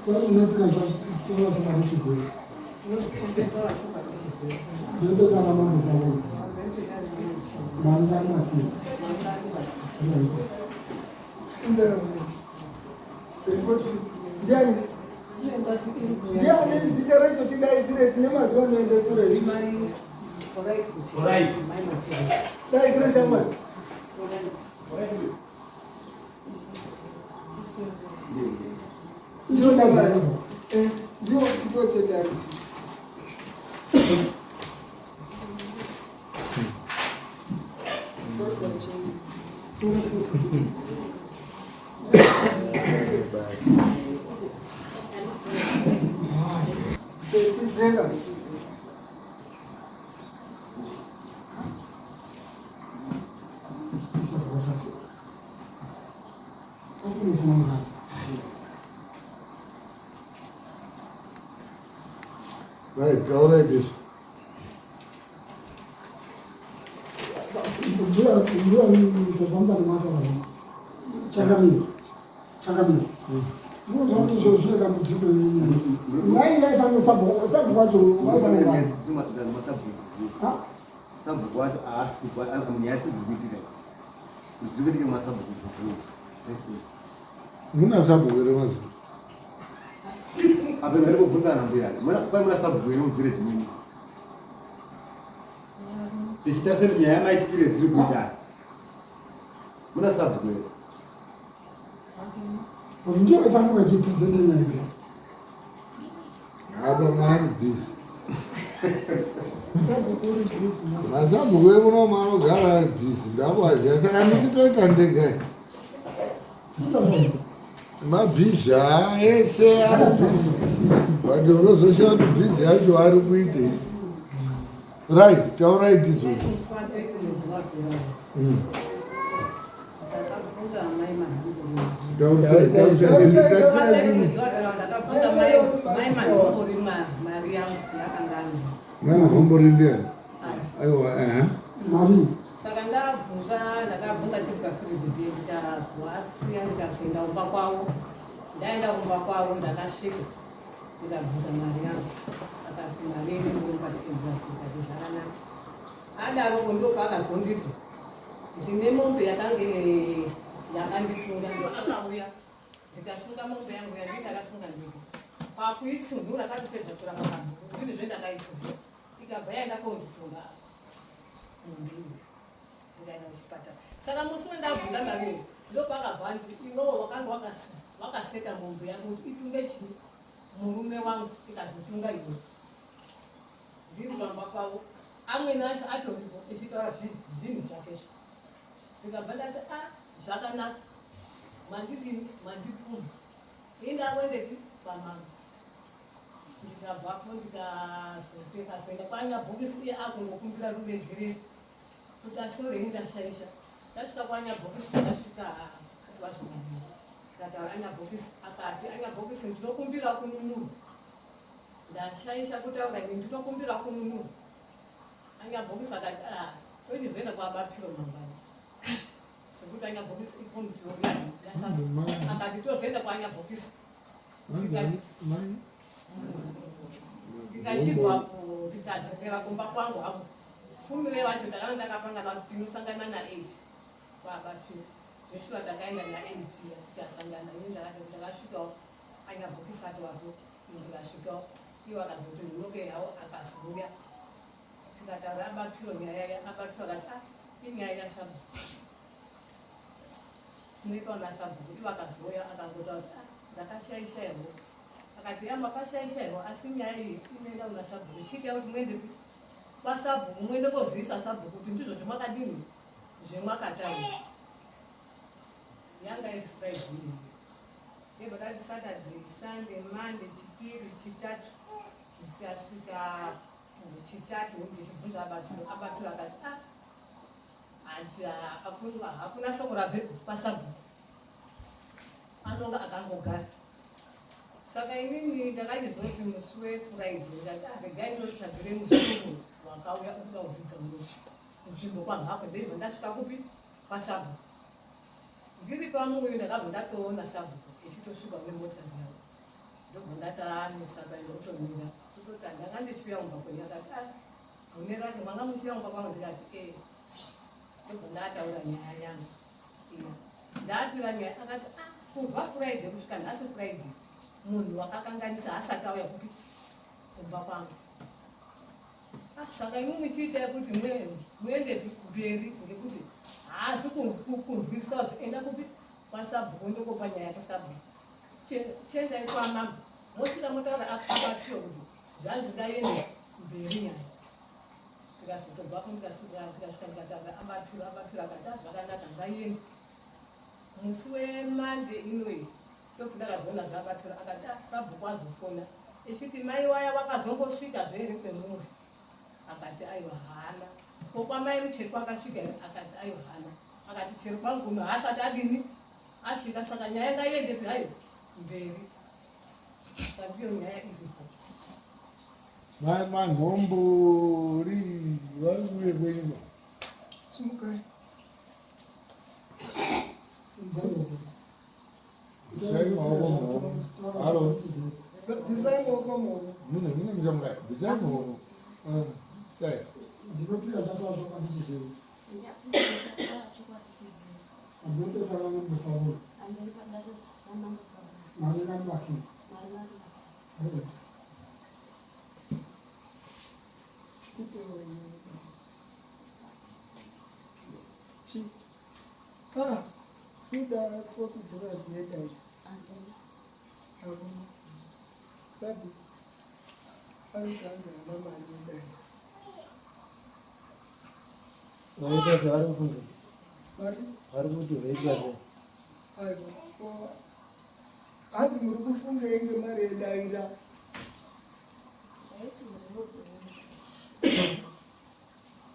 Kwa hiyo tunaweza kusema hicho. Ndio kama mambo sawa. Mandani masi. Ndio. Jani. Jani sigareto tidai zile tinema zao ndio kule. Alright. Dai kile shamba. Ndio baba. Ndio tayari. Zenga. Right, go like this. Changamio. Mungu ndio ndio kama mtindo hii. Ngai haifanya sababu watu haifanya. Zuma tuna masabu. Ah? Sababu watu aasi kwa amniasi zibidi. Zibidi kama masabu. Sasa. Muna sababu wewe wazi. Abe ngaribo bunda na mbuya. Muna sababu wewe uvire tumini. Tishita sema nyama itikile zibida. Muna sababu wewe. Ndio ifanye kwa jipresente na hivi. Hapa mahali busy. Masabu wewe uno maro gara busy. Ndapo sasa na nikitoka ndege. Ma busy ese watu wanaosha busy hapo harukuite. Right, tell right this way. Mana homborindia. Ayo Mari. Sakanda buza ndakabvunza tikafiribhidhita swasiya ndikasenda umba kwavo ndaenda umba kwavo ndakasvika ndikabvunza mari yangu akati mari iri mumpatikidzakati zvakanaka adaroko ndopaakazonditi ndine mombe yakange yakanditunga akauya ndikasunga mombe yangu yange ndakasunga ndiko pakuitsundura kakupedza kurapa vanhu ndiri zvendakaitsundura ikabva yaenda konditunga ndikaenda kuchipatara saka musi wendabvunza mari ndopakabva nditi iwewo wakanga wakaseta mombe yangu kuti itunge chii murume wangu ikazotunga iwe ndiri pamba pavo amweni acho atoripo echitaura zvinhu zvakezvo ndikabva ndati zvakanaka mandidini mandipuma indawendeti pamama ndikabvapo ndikazoenda kwaina bhokisi iye akungokumbira ruregereri kuti asorei ndashaisha ndasvika kwaina bhokisi ndasvika wazvomanii ndikataura anya bhokisi akati anya bhokisi ndinokumbira kununuru ndashaisha kutaura ini ndinokumbira kununuru anya bhokisi akati tochizoenda kwabapiro mangwana sekuti anya bhokisi ikomutioriani yasaza akati tozoenda kwanya bhokisi ndikachibvapo ndikadzokera kumba kwangu hapo fumire vacho ndakanga ndakapangana kuti tinosangana na8 kwabapiro zveshuwa takaenda na8 tikasangana ini ndakasvikawo anya bhokisi ati wapo ndikasvikawo iwo akazoti munoke yawo akaziuya tikataura abapiro nyaya abapiro akati inyaya yasabu unoitaona sabhuku ivo akazoya akangota kuti ndakashaisha ivo akati makashaisha ivo asi nyaya iyi inoenda una sabhuku chiita kuti muende kwasabhuku muende koziisa sabhuku kuti ndizvo zvemakadini zvemwakataura yanga iri friday yebakati saturday sunday monday chipiri chitatu ndikasvika chitatu ndichibvunza abatiro akati hakuna soko rabhebhu pasabhuku anonga akangogara saka inini ndakachizoti musi wefuraidhe ndikati regai ndinotsvagire musoro wakauya ukaudzidza nzvimbo kwamhako ndibva ndasvika kupi pasabhuku ndiri pamuyo ndakabva ndatoona sabhuku ndichitosvika nemota dzavo ndobva ndatamisa paindotomira tototi handanga ndisiya umba kwenyu akati vunera kuti mwanga musiya umba kwangu ndikati ndobva ndataura nyaya yangu ndaatira nyaya akati kubva friday kusvika nhasi friday munhu wakakanganisa asati auya kupi kumba kwangu saka imwe muchiita kuti muende mberi ngekuti haasi kunzwisisa kuti enda kupi kwasabhuku ndokopa nyaya kwasabhuku chiendai kwamama mosvika motaura akabatiwa kuti zvanzi ngaende mberi nyaya tikazotobvapo ndikasvika ndikataura abatira akati zvakanaka ngaiende musi wemande inoi ndokuti ndakazoona zvabatira akati sabhuku azofona ichiti mai waya vakazombosvika zvere kwemuri akati aiwa hana kokwamai mutetu akasvika akati aiwa hana akati chero kwanguno haasati adini asvika saka nyaya ngaiende hayo mberi ndiyo nyaya iripo manhombori vari kuye kwenyu Simukai. Halo. Ndisangokomo. Mune mjamuka. Ndisango. Stay. Ndinopira chataura chokwandichiziva. Andinope paranga musauro. Mari nani matsi. Kuda 40 dollars yedai. Sabu. Anotanga mama yedai. Waita sevari kufunga. Vari? Vari kuti reita se. Aiwa. Ati muri kufunga enge mari yedaira.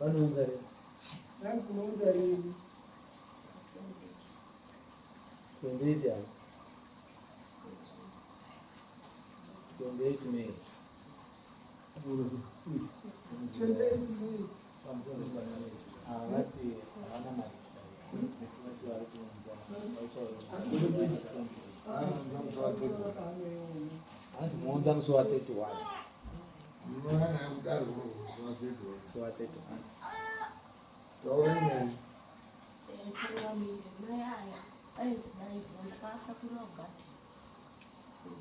Vanounza re. Nanzi kunounza rei. 28 yani. 28 May. Avati havana mari. Anti muunza musi wa 31. Mwana kudari kuno Musi wa 31. taureni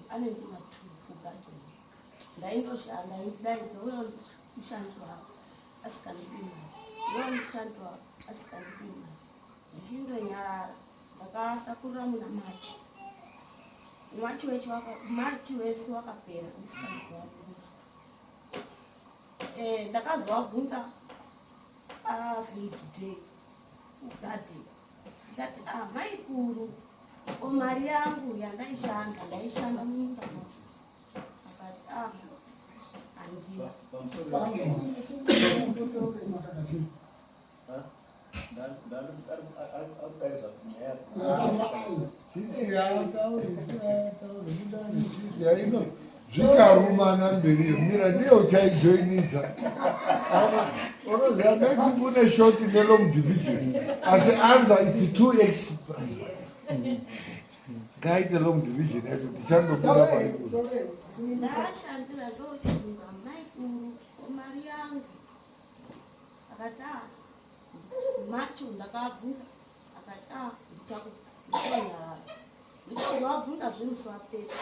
anendima 2 kugadheni ndaindoshanda ndaidza uyo ndishandwa asikandipi mari uyo ndishandwa asikandipi mari ndichindonyarara ndakasakurira muna machi wese wakapera ndisikandiwabvunza ndakazovabvunza every today kugadheni ndikati maikuru mari yangu ndaishanda muimba akati handina zvicharumana mberi mira ndiye uchaijoinidza unoziva mexico une shoti nelong division asi anza its 2x ngaite long division yacho tichandobuda paikuru ndashandira ndochibvunza maikuru mari yangu akati macho ndakabvunza akati ndichanyarara ndichazovabvunza zvemusi wapera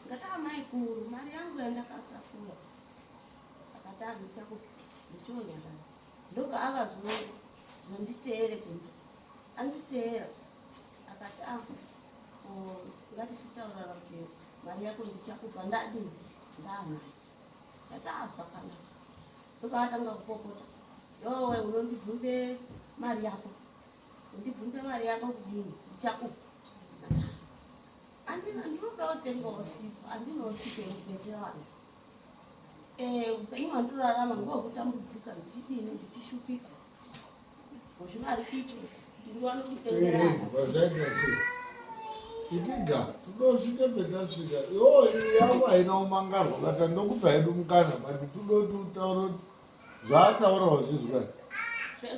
ngati maikuru mari yangu yandakasakura akati ndichonyarara ndoga akazonditeere kumba anditeera akati ngatichitaurara kuti mari yako ndichakupa ndadini ndanayo ndati zvakanaka ndokaatanga kupopota yowe unondibvunze mari yako undibvunze mari yako kudini ndichakupa ndinoda kutengawo sipo andinosipo yekupezera vanhu upenyu hwandorarama ngohwekutambudzika ndichidini ndichishupika zvimari kuito kuti ndiwane kutengera itinga tudosvike petasvika iwo yangu haina umangarwa kata ndokupa hedu mukana bati tudoti utaura kuti zvaataurawo zvizwai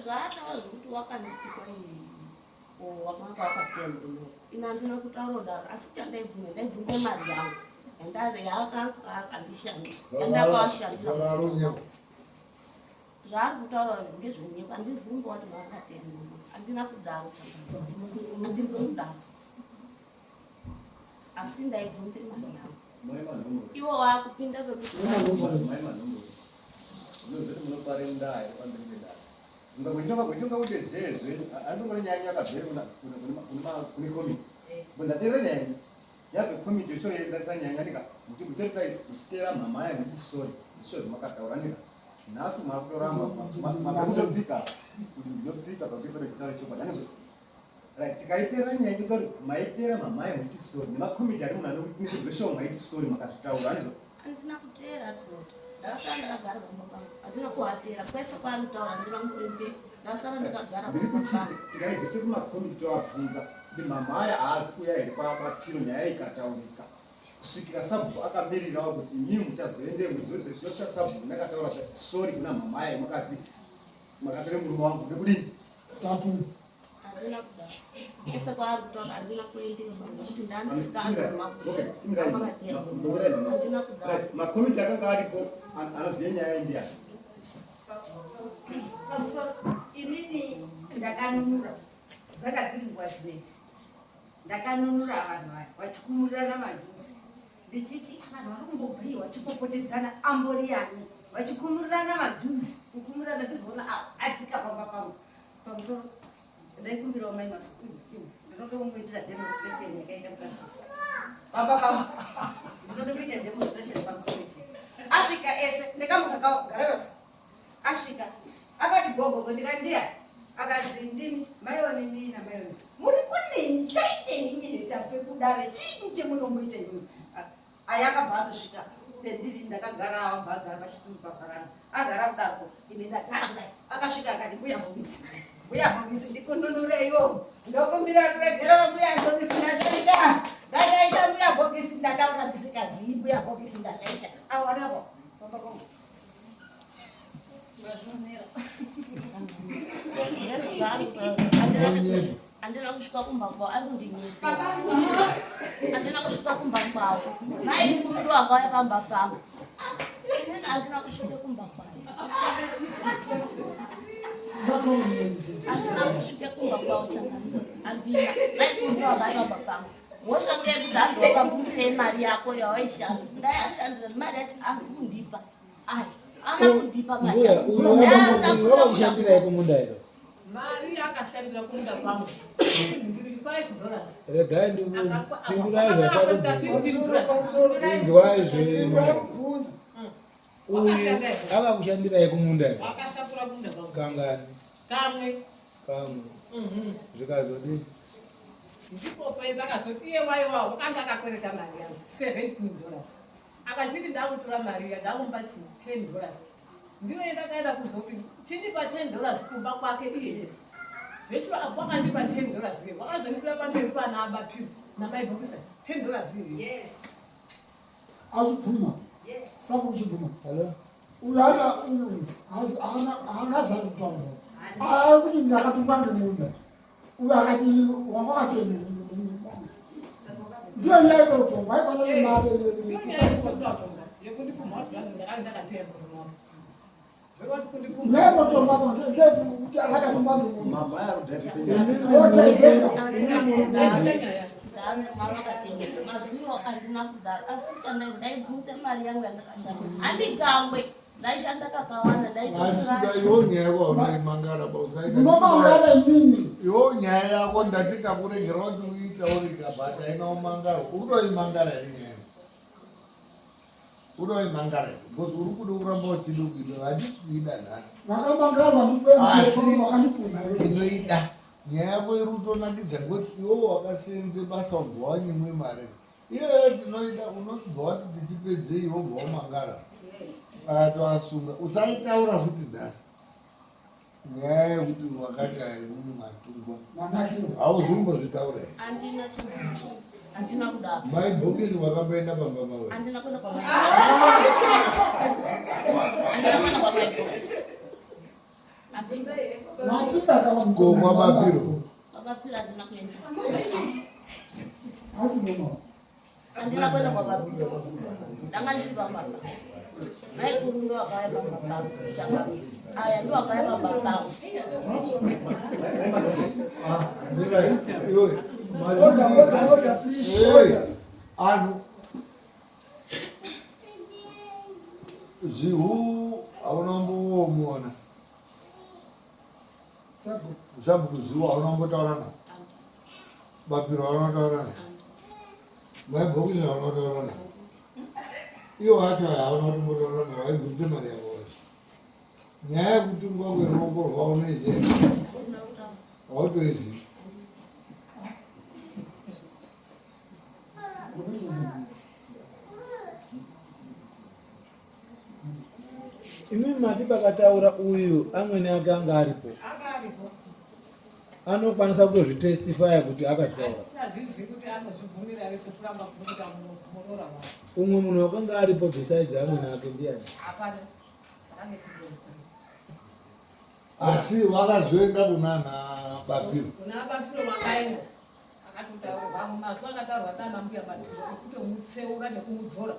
zvaataura zvokuti wakanditi kwai wakanga wakatendeuka ina handina kutaura kudaro asi chandaibvunza ndaibvunze mari yangu yakandishandira yandakavashandira zvaari kutaura ngezvenyika handizvumba kuti makateni handina kudaro handizi kudaro asi ndaibvunze mari yangu iwo waakupinda pekuti ungakuitonga kuti jezve andongori nyaya yakabvere kune komiti ndateera nyaya yabve komiti yochoenzanisa nyaya ndika mutorikai muchiteera mhama yangu kuti sori izvo zvamakataura ndika nhasi makutoramba makuzopika kuti ndinopika papepere chitauro chokwadi tikaiteera nyaya ndikati maiteera mhama yangu kuti sori nemakomiti ari munhu anokunisebveshonga maiti sori makazvitaura anizvo handina kuteera tinoti ndakasara ndakagara pamba pangu handina kuatera kwese kwaanotaura handina muembe ndakasara ndakagara tikaibvise kumakomiti toabvunza kuti mamaya haazi kuya here papapiro nyaya ikataurika kusvikira sabhuku akamirirawo kuti imimi muchazoende muzvose zvinosvika sabhuku ndakataura sori kuna mamaya makati makatore murume wangu nekudini tatu handina kuda kwese kwaari kutaura handina kuendera nokuti ndandisikaazemahandina kuda makomiti akanga aripo anoziva nyaya indiya inini ndakanunura dzanga dziri nguva dzinedzi ndakanunura vanhu vaya vachikumurirana majuzi ndichiti vanhu vari kumbobhiirwa vachipopotedzana amboriani vachikumurirana majuzi kukumurirana ndizoona adzika pamba pangu pamusoro ndaikumbirawo mai masuku ndinotomuitira demonstration yakaita pamba pangu ndinotomuita demonstration pamusoro ichi asvika ese ndikamukagagarayose asvika akati gogogo ndikandiya akazi ndini mayoni nina mayoni muri kunini chaitei nyini tape kudare chini chemunomboite nyini ayakabva andosvika pendiri ndakagara ambagara pachituru paparana agara kudaroko ini ndagara kudai akasvika akati mbuya bhokisi ndikununureiwo ndokumbira kuregera mbuya bhokisi ndashaisha ndashaisha mbuya bhokisi ndataura ndisikazii mbuya bhokisi ndashaisha awanapo handina kusvika kumba kwavo ari kundinyesa handina kusvika kumba kwavo naini murudu wanga waya pamba pangu inini handina kusvika kumba kwavo handina kusvika kumba kwavo handina naini murudu wanga waya pamba pangu moshangu yekuti hanzi wakabvunzirei mari yako yawaishanda kudai ashandira mari yacho asi kundipa ai ana kundipa mari wakakushandira kumunda mari yakashandira kumunda kwangu $5 regai ndipindurai zvatakuinzwai zvemari uyu akakushandirai kumunda akasakura kumunda kwangu kangani kamwe zvikazodini ndipo pakazoti iye waiwa wakanga akakwereta mari yangu $17 akachiti ndakutora mari ndakumba $10 ndiyo endakaenda kuzopi tinipa $10 kumba kwake iye vecho wakandipa $10 iye wakazonipira pamberi pana abapiru namaibhokisa $10 iye achipfuma saka uchipfuma uyu haana zvakutaura ari kuti ndakatumba ngemunda uyu akati wavakatene ndiyo yaidotongwa aifanele mari yaidotonga kuti akatumba ngemunda mazvino handina kudaro asi ndaibvunze mari yangu yandakashanda handigamwe ndaishanda kakawanda iwo nyaya yako unoimangara unomangara nini iwo nyaya yako ndatita kuregera kuti uitaurika but ainaumangara unoimangara here nyaya unoimangara because uri kuda kuramba uchidukidora handisi kuida nhasi vakamangara ndikwevakandipunha tinoida nyaya yako iri kutonakidza ngekuti iwo wakasenze basa ubva wanyimwe mari iyoyo tinoida unotibva wati tichipedzei wobva wamangara akatoasunga usaitaura futi nhasi nyaya yekuti wakati aimunhu matungwa hauzimbozvitaura handina kudaro maibhokisi wakamboenda pamba pawe handina kwenda kwamaibhokisi komwa mapiro mapiro handina kuenda Hasi noma. andina kwenda kwa babili ndanga ndiri pambamba naikurumba wakaenda pambamba changa aya ndio wakaenda pambamba Order, please. Order. Anu zihu aunombomuona Sabu. sabu zihu aunombotaurana bapiro aunotaurana maibhokisi aunotaurana iyo wacho aunotombotaurana waibvunze mari yavo wacho nyaya yekuti ngwangwe ruoko rwaunoiziva hautoizivi Imi mati pakataura uyu amweni ake anga aripo akaripo anokwanisa kutozvitestifya kuti akataura azvizivi kuti anozvibvumira rese kuramba kuita munorora wavo umwe munhu wakanga aripo besides amweni ake ndiani hapana takange kudoa asi wakazoenda kunana bapiro kuna bapiro vakaenda akatotaurwa mazuva akataurwa tana mbuya bapiro ekutomutseura nekumudzora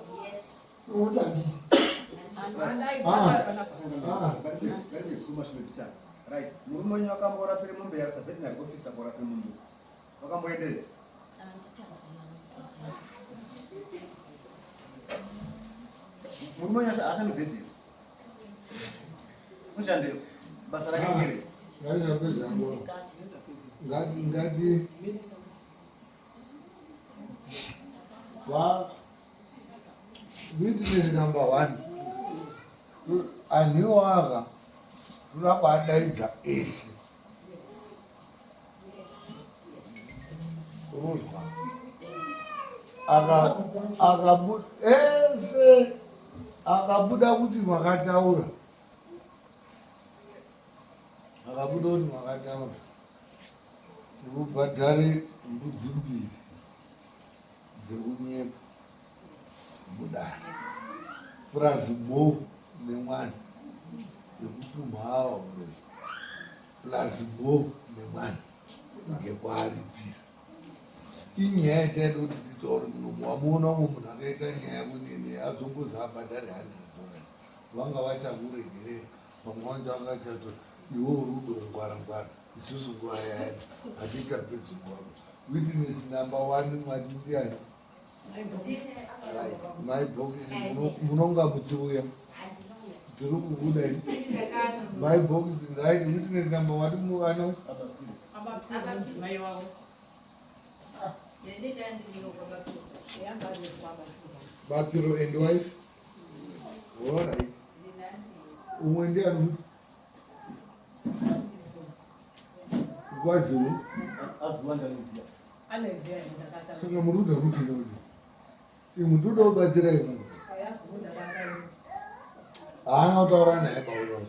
Order handisi. Right. Murume wenyu akamborapire mombe yarasa veterinary officer borapire mombe. Wakamboendera. Murume wenyu achanivhetera. Mushande basa rake ngere. ngaizapedza ngo ngati witness number 1 aniwaka tunabadaidza ese uzwa akabuda ese akabuda kuti makataura akabuda kuti makataura ubhadhare mbudzi mbiri dzekunyepa mudare purazibo nemwana yekutumhawa ure purazibo nemwana ngekwaripira inyaya yataida kuti titauri munomu wamuona umwe munhu akaita nyaya kunini azongozi abhadhare $100 vanga vachakuregerera pamwe wanje vangachati iwo rudo ngwarangwara isusu nguva yani hatichapedzi nguva witness number 1 matindiani maibhokisi munonga muchiuya tiri kukudai maibhokisi right witness number 1 muana mai wavo bapiro and wife alright umwe ndiani kwaziwo anoziva saka muruda kuti nodi imutuda kubatsira imu haana kutaura naye pauyo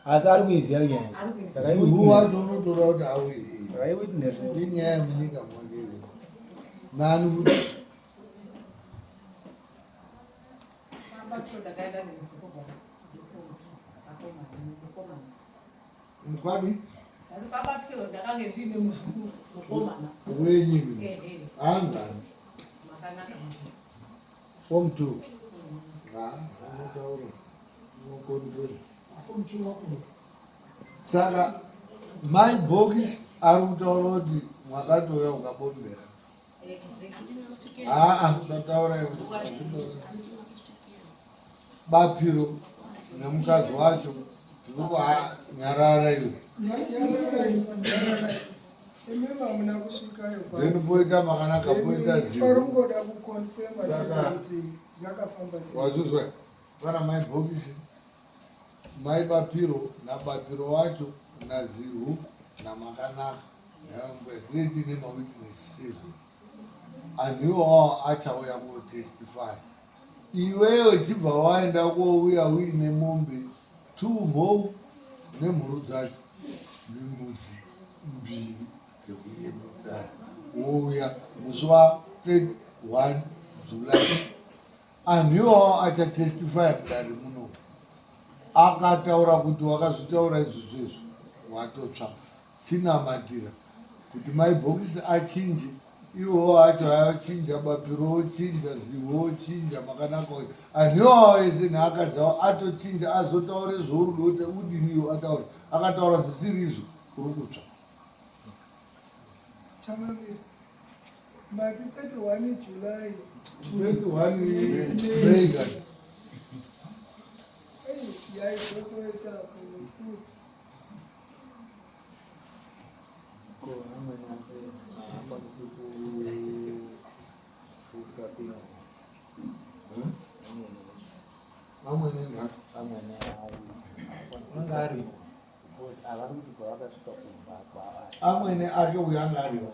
asi ari kuiziva nyaya saka uwacho unotora kuti auye aiwitness inyaya yemunyika mwake nani kuti ndakaenda nemusoko mukwadi pabatiro ndakange ndine muzukuru mukomana wenyini angani makanaka form 2 unotaura unokonfera Akomchuma kuno. saka maibhokisi ari kutaura kuti mwakatouya ukabombera usataura bapiro nemukadzi wacho tiri kunyarara iyo then poita makanaka poita Parongoda kuconfirma Saka. kuti zvakafamba sei. wazuzwa pana maibhokisi maibapiro nabapiro wacho nazihu namakanaka tireti nemawitness anhuiwawo achauya kutestify iwewe chibva waenda kouya uine mombe 2 mhou nemhuru dzacho nembudzi mbiri dzekuyemudare wouya musi wa31 July anhuiwawo achatestify mudare muno akataura kuti wakazvitaura izvozvezvo watotsva chinamatira kuti maibhokisi achinje iwo acho ayochinja bapiro ochinja zivo ochinja makanaka uyu anhiwawo ese nhaka dzavo atochinja azotaure zvorudo kuti udiniwo ataura akataura zvisiri izvo uri kutsva Mati 31 July. 21 Reagan. Ya hizo todo está amwene ake uyo anga ariwo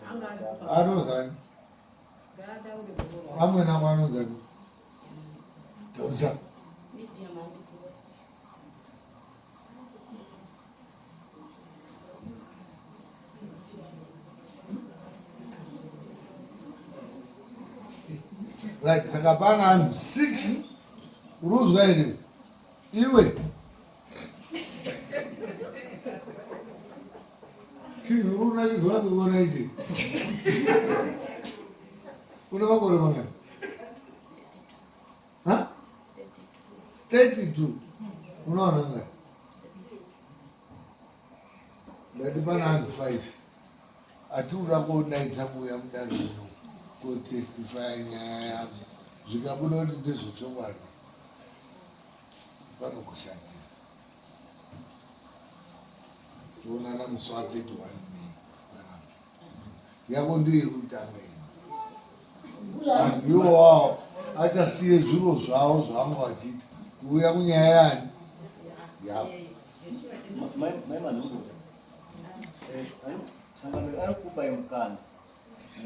anozani amwene ako anozani taurisa right saka pana hanhu 6 uruzwa here iwe chinhu runakizwa kuona ichi une makore mangani 32 unaona ngani ndati pana hanhu 5 atiuda kodaidza kuuya mudare uno kotestifya nyaya yavo zvikabuda kuti ndezvechokwadi panokushatira toonana musi wa 31 May yako ndiyo irikutanga ino andiwo wawo achasiye zviro zvavo zvavanga vachiita kuuya kunyaya yani yavo Sangano ari kupa mukana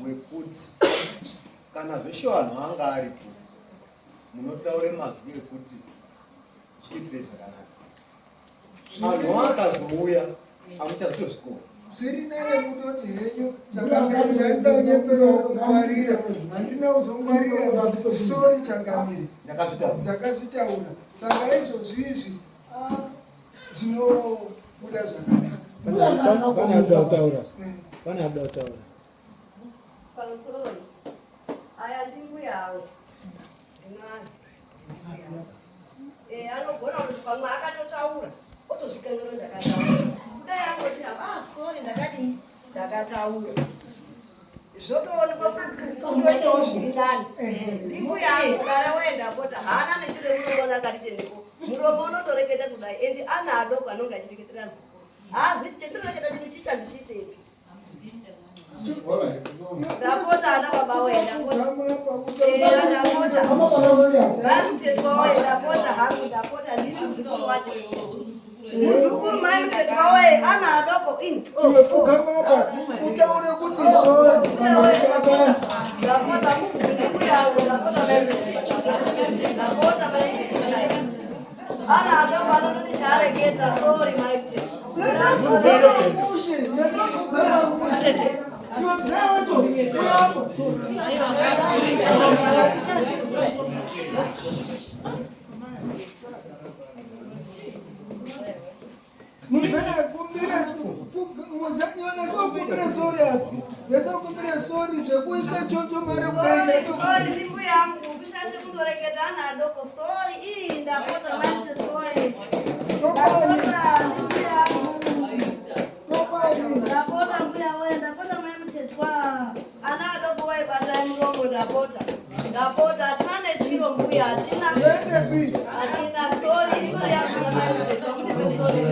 wekuti kana zveshe vanhu anga aripo munotaure mazwi ekuti zviitire zvakanaka vanhu vakazouya hamuchazotozvikona zviri nane kutoti henyu changamiri handina kunyepera kungwarira handina kuzongwarira sori changamiri ndakazvitaura saka izvozvi izvi zvinobuda zvakanaka pane abda kutaura pane abda kutaura pamusoro aya ndimbuyawo ndinazi anogona kuti pamwe akatotaura otozvikengero ndakataura kudai angoti sori ndakadii ndakataura zvotoonekwa kutoitawo zviri nani ndimbuyangu dara waenda pota haana nechire unongona akatiteneko muromo unotoreketa kudai endi ana adoko anonge achireketera nhu hazi chendinoreketa chino chichandishisepi ndapota ana baba wenda basi tetwa wenda pota hangu ndapota ndiri muzukuru wacho muzukuru mai mutetwa waye ana adoko umefugamapa utaure kuti sori ndapota muzukuru ndapota ana adoko anototi chaareketa sori maite sori zvekuisa chocho mari sori ndimbu yangu kushashe kundoreketa ana adoko sori iyi ndapota maite sori ndapota mbuya we ndapota maimutetwa ana adoko waibatai muromo ndapota hatina nechiro mbuya hatina sori ndimbu yangu namaimutetwa mundipe sori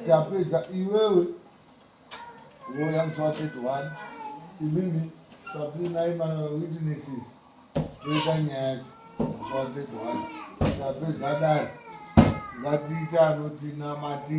tapedza iwewe woya musi wa 31 imimi sabinai mawitnesses toita nyaya yacho musi wa 31 tapedza dare ngatiita anotina matiri